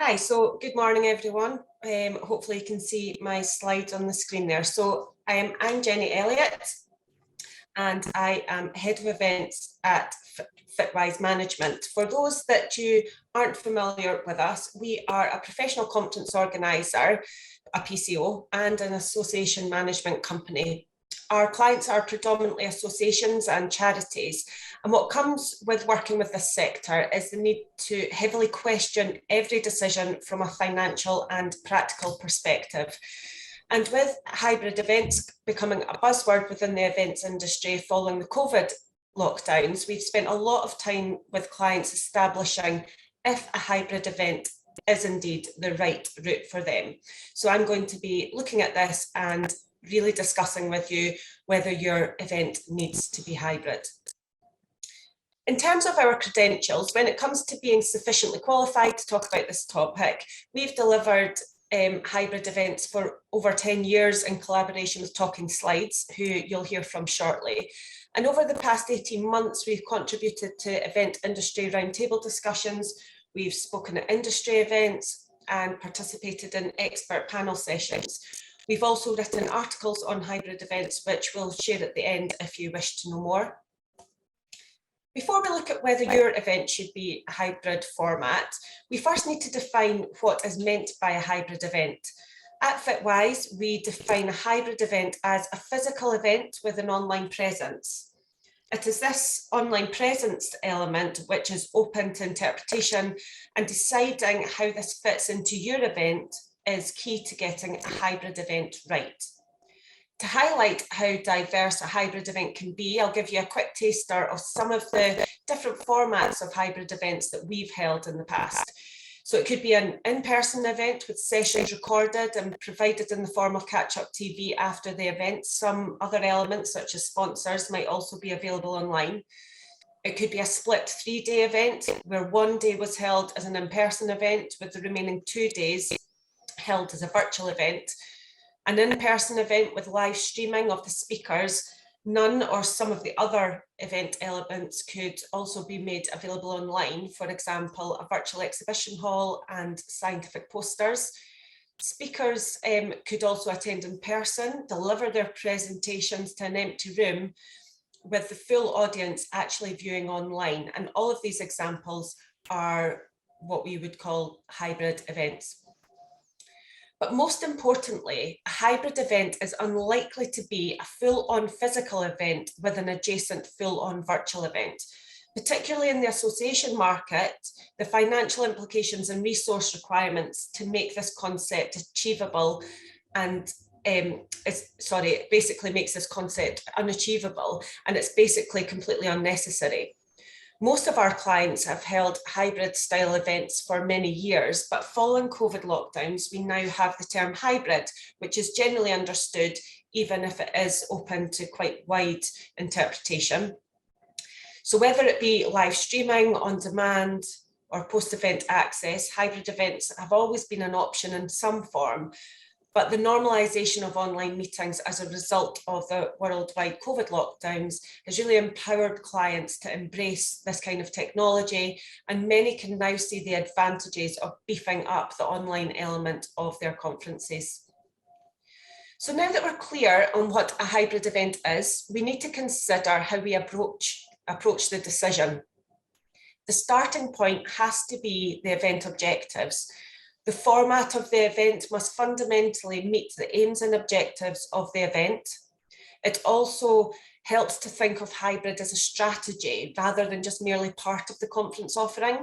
Hi, so good morning, everyone. Hopefully you can see my slides on the screen there. So I'm Jenny Elliott, and I am Head of Events at Fitwise Management. For those that you aren't familiar with us, we are a professional conference organiser, a PCO, and an association management company. Our clients are predominantly associations and charities. And what comes with working with this sector is the need to heavily question every decision from a financial and practical perspective. And with hybrid events becoming a buzzword within the events industry following the COVID lockdowns, we've spent a lot of time with clients establishing if a hybrid event is indeed the right route for them. So I'm going to be looking at this and really discussing with you whether your event needs to be hybrid. In terms of our credentials, when it comes to being sufficiently qualified to talk about this topic, we've delivered hybrid events for over 10 years in collaboration with Talking Slides, who you'll hear from shortly. And over the past 18 months, we've contributed to event industry roundtable discussions, we've spoken at industry events and participated in expert panel sessions. We've also written articles on hybrid events, which we'll share at the end if you wish to know more. Before we look at whether your event should be a hybrid format, we first need to define what is meant by a hybrid event. At Fitwise, we define a hybrid event as a physical event with an online presence. It is this online presence element which is open to interpretation, and deciding how this fits into your event is key to getting a hybrid event right. To highlight how diverse a hybrid event can be, I'll give you a quick taster of some of the different formats of hybrid events that we've held in the past. So it could be an in-person event with sessions recorded and provided in the form of catch-up TV after the event. Some other elements, such as sponsors, might also be available online. It could be a split 3-day event where one day was held as an in-person event with the remaining 2 days held as a virtual event. An in-person event with live streaming of the speakers. None or some of the other event elements could also be made available online, for example, a virtual exhibition hall and scientific posters. Speakers could also attend in person, deliver their presentations to an empty room with the full audience actually viewing online. And all of these examples are what we would call hybrid events. But most importantly, a hybrid event is unlikely to be a full-on physical event with an adjacent full-on virtual event. Particularly in the association market, the financial implications and resource requirements to make this concept achievable and basically makes this concept unachievable, and it's basically completely unnecessary. Most of our clients have held hybrid style events for many years, but following COVID lockdowns, we now have the term hybrid, which is generally understood, even if it is open to quite wide interpretation. So whether it be live streaming, on demand, or post-event access, hybrid events have always been an option in some form. But the normalisation of online meetings as a result of the worldwide COVID lockdowns has really empowered clients to embrace this kind of technology, and many can now see the advantages of beefing up the online element of their conferences. So now that we're clear on what a hybrid event is, we need to consider how we approach the decision. The starting point has to be the event objectives. The format of the event must fundamentally meet the aims and objectives of the event. It also helps to think of hybrid as a strategy rather than just merely part of the conference offering.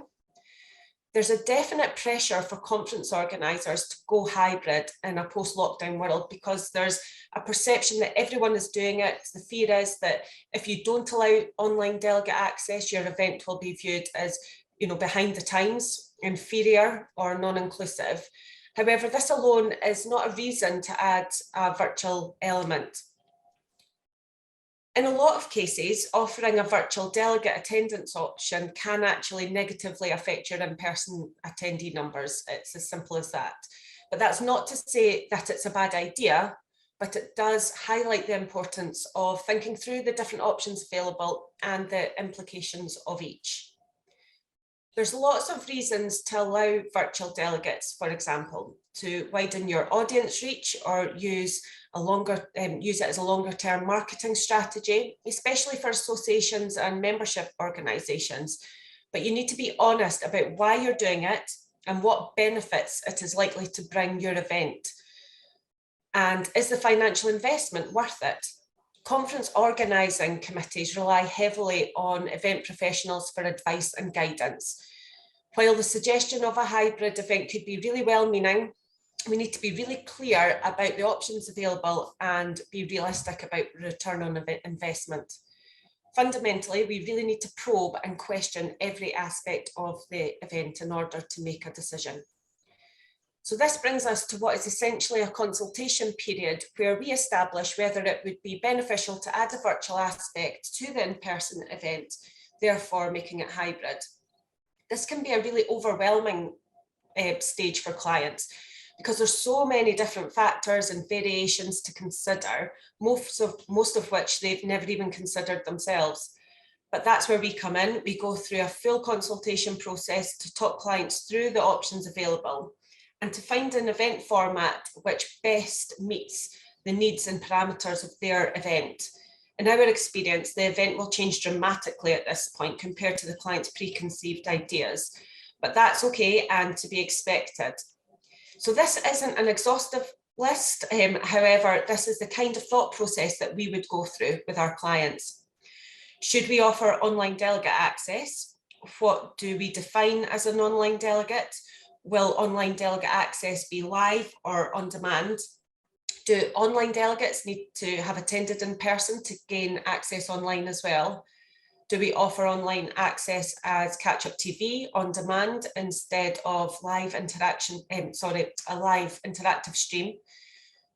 There's a definite pressure for conference organisers to go hybrid in a post-lockdown world because there's a perception that everyone is doing it. The fear is that if you don't allow online delegate access, your event will be viewed as, behind the times, inferior or non-inclusive. However, this alone is not a reason to add a virtual element. In a lot of cases, offering a virtual delegate attendance option can actually negatively affect your in-person attendee numbers. It's as simple as that. But that's not to say that it's a bad idea, but it does highlight the importance of thinking through the different options available and the implications of each. There's lots of reasons to allow virtual delegates, for example, to widen your audience reach or use it as a longer term marketing strategy, especially for associations and membership organisations. But you need to be honest about why you're doing it and what benefits it is likely to bring your event. And is the financial investment worth it? Conference organising committees rely heavily on event professionals for advice and guidance. While the suggestion of a hybrid event could be really well-meaning, we need to be really clear about the options available and be realistic about return on investment. Fundamentally, we really need to probe and question every aspect of the event in order to make a decision. So this brings us to what is essentially a consultation period where we establish whether it would be beneficial to add a virtual aspect to the in-person event, therefore making it hybrid. This can be a really overwhelming stage for clients because there's so many different factors and variations to consider, most of which they've never even considered themselves. But that's where we come in. We go through a full consultation process to talk clients through the options available and to find an event format which best meets the needs and parameters of their event. In our experience, the event will change dramatically at this point compared to the client's preconceived ideas, but that's okay and to be expected. So this isn't an exhaustive list. However, this is the kind of thought process that we would go through with our clients. Should we offer online delegate access? What do we define as an online delegate? Will online delegate access be live or on demand? Do online delegates need to have attended in person to gain access online as well? Do we offer online access as catch-up TV on demand instead of live interaction? A live interactive stream?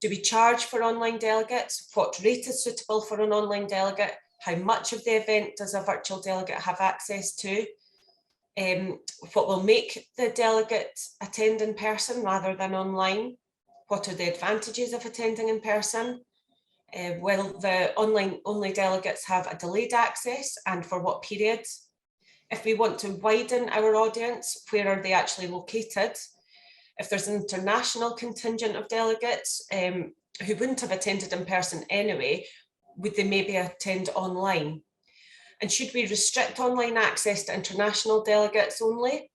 Do we charge for online delegates? What rate is suitable for an online delegate? How much of the event does a virtual delegate have access to? What will make the delegate attend in person rather than online? What are the advantages of attending in person? Will the online only delegates have a delayed access and for what periods? If we want to widen our audience, where are they actually located? If there's an international contingent of delegates who wouldn't have attended in person anyway, would they maybe attend online? And should we restrict online access to international delegates only?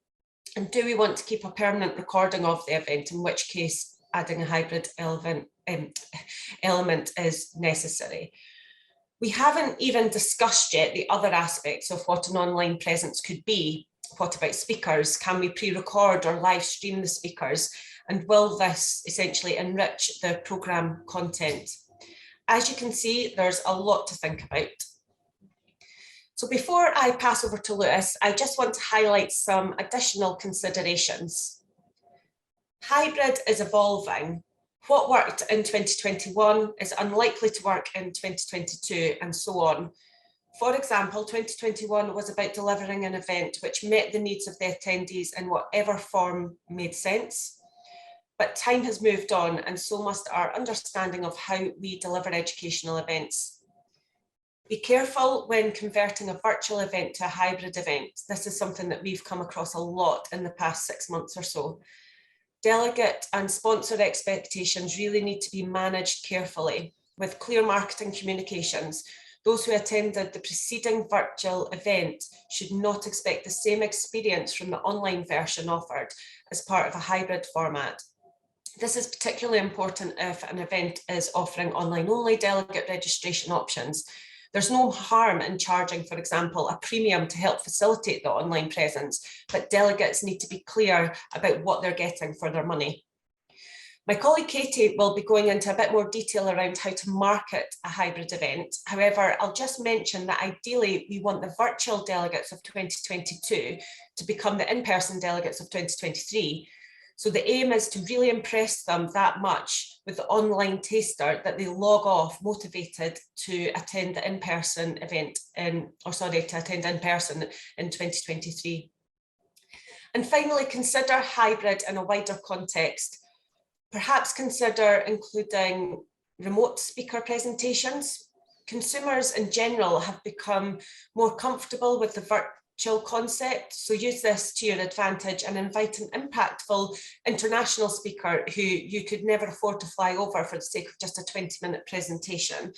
And do we want to keep a permanent recording of the event, in which case adding a hybrid element is necessary? We haven't even discussed yet the other aspects of what an online presence could be. What about speakers? Can we pre-record or live stream the speakers? And will this essentially enrich the programme content? As you can see, there's a lot to think about. So before I pass over to Lewis, I just want to highlight some additional considerations. Hybrid is evolving. What worked in 2021 is unlikely to work in 2022 and so on. For example, 2021 was about delivering an event which met the needs of the attendees in whatever form made sense. But time has moved on and so must our understanding of how we deliver educational events. Be careful when converting a virtual event to a hybrid event. This is something that we've come across a lot in the past 6 months or so. Delegate and sponsor expectations really need to be managed carefully with clear marketing communications. Those who attended the preceding virtual event should not expect the same experience from the online version offered as part of a hybrid format. This is particularly important if an event is offering online-only delegate registration options. There's no harm in charging, for example, a premium to help facilitate the online presence, but delegates need to be clear about what they're getting for their money. My colleague Katie will be going into a bit more detail around how to market a hybrid event. However, I'll just mention that ideally we want the virtual delegates of 2022 to become the in-person delegates of 2023. So the aim is to really impress them that much with the online taster that they log off motivated to attend the in-person event to attend in person in 2023. And finally, consider hybrid in a wider context. Perhaps consider including remote speaker presentations. Consumers in general have become more comfortable with the chill concept. So use this to your advantage and invite an impactful international speaker who you could never afford to fly over for the sake of just a 20-minute presentation.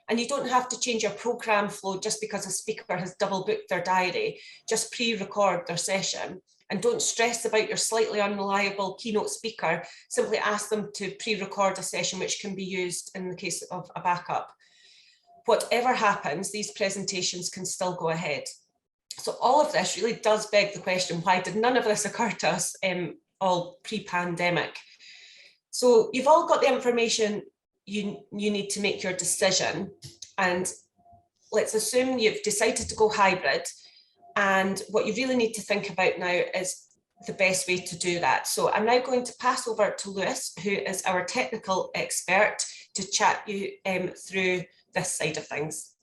And you don't have to change your program flow just because a speaker has double booked their diary. Just pre-record their session. And don't stress about your slightly unreliable keynote speaker. Simply ask them to pre-record a session which can be used in the case of a backup. Whatever happens, these presentations can still go ahead. So all of this really does beg the question, why did none of this occur to us all pre-pandemic? So you've all got the information you need to make your decision. And let's assume you've decided to go hybrid. And what you really need to think about now is the best way to do that. So I'm now going to pass over to Lewis, who is our technical expert, to chat you through this side of things.